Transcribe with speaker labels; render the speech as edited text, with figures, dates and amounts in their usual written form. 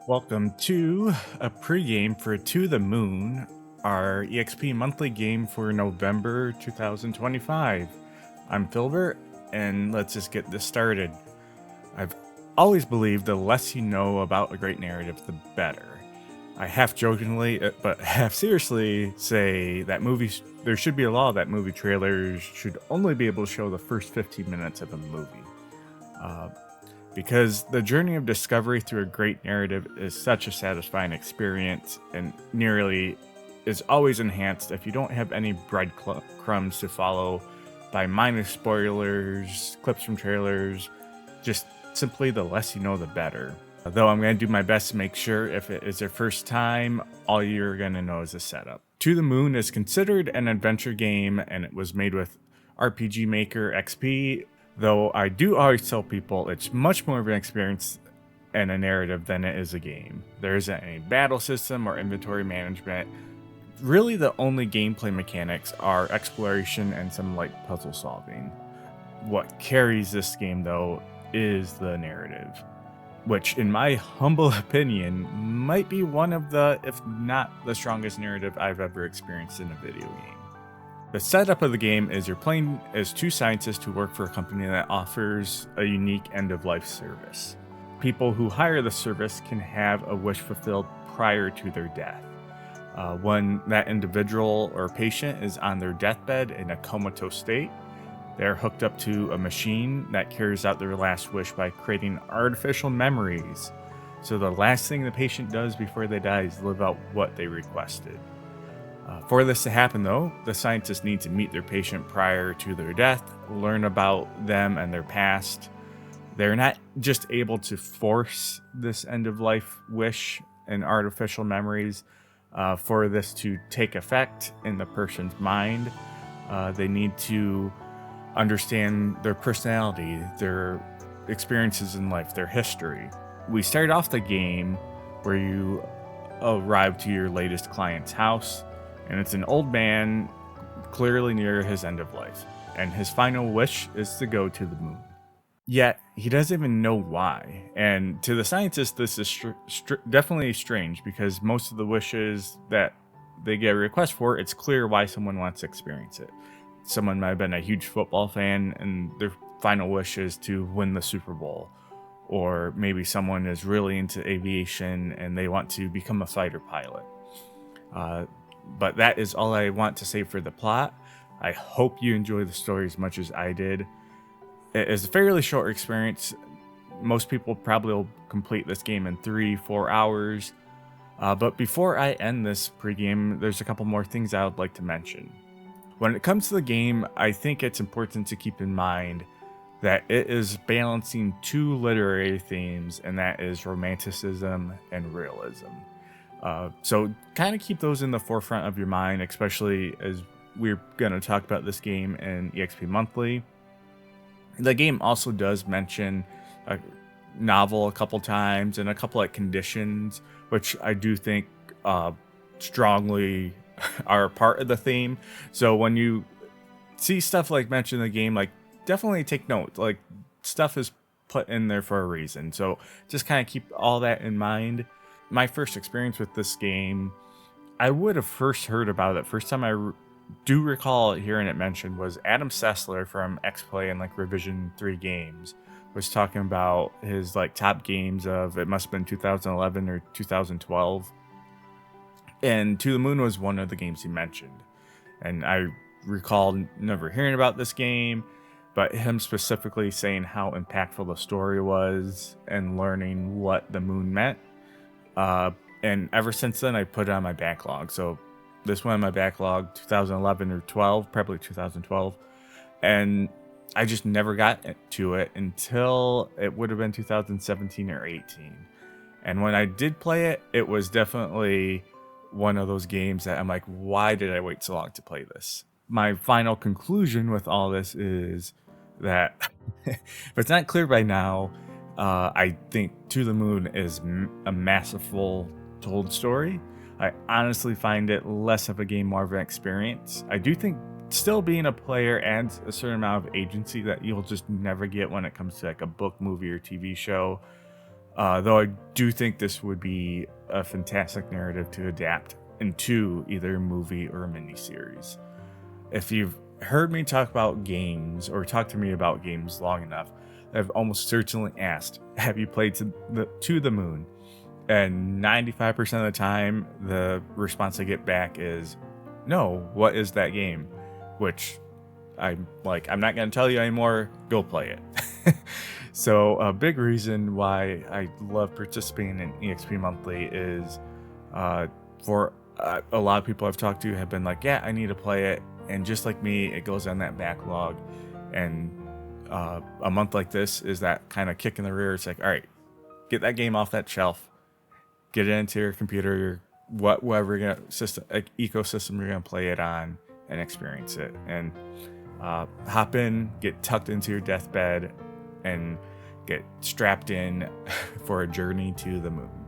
Speaker 1: Welcome to a pregame for To the Moon, our EXP monthly game for November 2025. I'm Filbert, and let's just get this started. I've always believed the less you know about a great narrative, the better. I half jokingly, but half seriously, say that there should be a law that movie trailers should only be able to show the first 15 minutes of a movie. Uh, because the journey of discovery through a great narrative is such a satisfying experience and nearly is always enhanced if you don't have any breadcrumbs to follow by minor spoilers, clips from trailers, just simply the less you know, the better. Though I'm going to do my best to make sure if it is your first time, all you're going to know is the setup. To the Moon is considered an adventure game, and it was made with RPG Maker XP, though I do always tell people it's much more of an experience and a narrative than it is a game. There isn't any battle system or inventory management. Really, the only gameplay mechanics are exploration and some light puzzle solving. What carries this game, though, is the narrative, which, in my humble opinion, might be one of the, if not the strongest narrative I've ever experienced in a video game. The setup of the game is you're playing as two scientists who work for a company that offers a unique end-of-life service. People who hire the service can have a wish fulfilled prior to their death. When that individual or patient is on their deathbed in a comatose state, they're hooked up to a machine that carries out their last wish by creating artificial memories. So the last thing the patient does before they die is live out what they requested. For this to happen, though, the scientists need to meet their patient prior to their death, learn about them and their past. They're not just able to force this end-of-life wish and artificial memories. For this to take effect in the person's mind, they need to understand their personality, their experiences in life, their history. We start off the game where you arrive to your latest client's house, and it's an old man clearly near his end of life, and his final wish is to go to the moon. Yet he doesn't even know why, and to the scientist this is definitely strange, because most of the wishes that they get a request for, it's clear why someone wants to experience it. Someone might have been a huge football fan and their final wish is to win the Super Bowl, or maybe someone is really into aviation and they want to become a fighter pilot. But that is all I want to say for the plot. I hope you enjoy the story as much as I did. It is a fairly short experience. Most people probably will complete this game in 3-4 hours. But before I end this pregame, there's a couple more things I would like to mention. When it comes to the game, I think it's important to keep in mind that it is balancing two literary themes, and that is romanticism and realism. So kind of keep those in the forefront of your mind, especially as we're going to talk about this game in EXP Monthly. The game also does mention a novel a couple times and a couple of conditions, which I do think strongly are part of the theme. So when you see stuff like mentioned in the game, like definitely take note. Like stuff is put in there for a reason. So just kind of keep all that in mind. My first experience with this game, I would have first heard about it. First time I do recall hearing it mentioned was Adam Sessler from X-Play and like Revision 3 Games was talking about his like top games of, it must have been 2011 or 2012. And To the Moon was one of the games he mentioned. And I recall never hearing about this game, but him specifically saying how impactful the story was and learning what the moon meant. And ever since then, I put it on my backlog. So this went on my backlog 2011 or 12, probably 2012. And I just never got to it until it would have been 2017 or 18. And when I did play it, it was definitely one of those games that I'm like, why did I wait so long to play this? My final conclusion with all this is that if it's not clear by now, I think To the Moon is a masterful told story. I honestly find it less of a game, more of an experience. I do think still being a player adds a certain amount of agency that you'll just never get when it comes to like a book, movie, or TV show. Though I do think this would be a fantastic narrative to adapt into either a movie or a miniseries. If you've heard me talk about games or talk to me about games long enough, I've almost certainly asked, have you played to the Moon? And 95% of the time, the response I get back is, no, what is that game? Which I'm like, I'm not going to tell you anymore. Go play it. So a big reason why I love participating in EXP Monthly is for a lot of people I've talked to have been like, yeah, I need to play it. And just like me, it goes on that backlog. And a month like this is that kind of kick in the rear. It's like, all right, get that game off that shelf, get it into your computer, your whatever ecosystem you're going to play it on, and experience it. And hop in, get tucked into your deathbed, and get strapped in for a journey to the moon.